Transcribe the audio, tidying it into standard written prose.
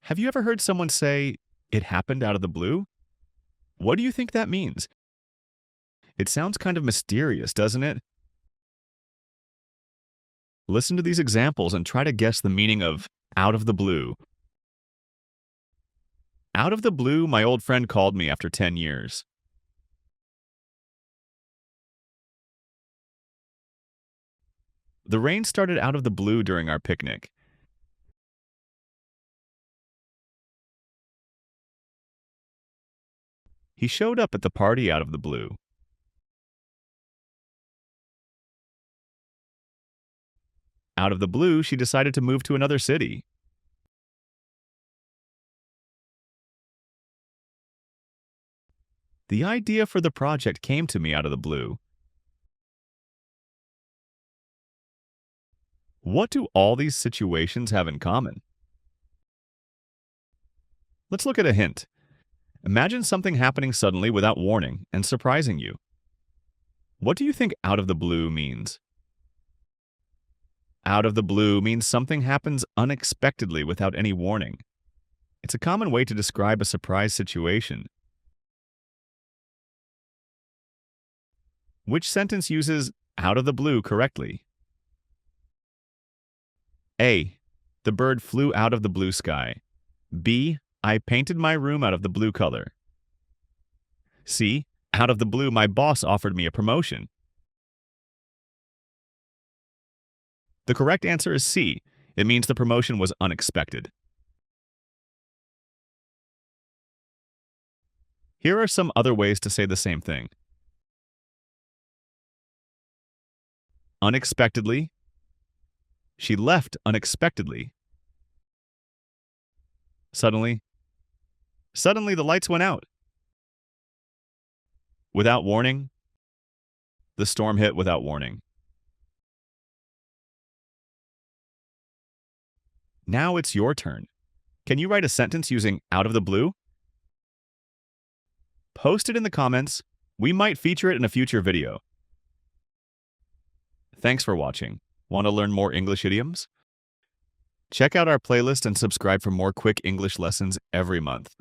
Have you ever heard someone say, "It happened out of the blue"? What do you think that means? It sounds kind of mysterious, doesn't it? Listen to these examples and try to guess the meaning of out of the blue. Out of the blue, my old friend called me after 10 years. The rain started out of the blue during our picnic. He showed up at the party out of the blue. Out of the blue, she decided to move to another city. The idea for the project came to me out of the blue. What do all these situations have in common? Let's look at a hint. Imagine something happening suddenly without warning and surprising you. What do you think out of the blue means? Out of the blue means something happens unexpectedly without any warning. It's a common way to describe a surprise situation. Which sentence uses out of the blue correctly? A. The bird flew out of the blue sky. B. I painted my room out of the blue color. C. Out of the blue, my boss offered me a promotion. The correct answer is C. It means the promotion was unexpected. Here are some other ways to say the same thing. Unexpectedly. She left unexpectedly. Suddenly. Suddenly the lights went out. Without warning. The storm hit without warning. Now it's your turn. Can you write a sentence using out of the blue? Post it in the comments. We might feature it in a future video. Thanks for watching. Want to learn more English idioms? Check out our playlist and subscribe for more quick English lessons every month.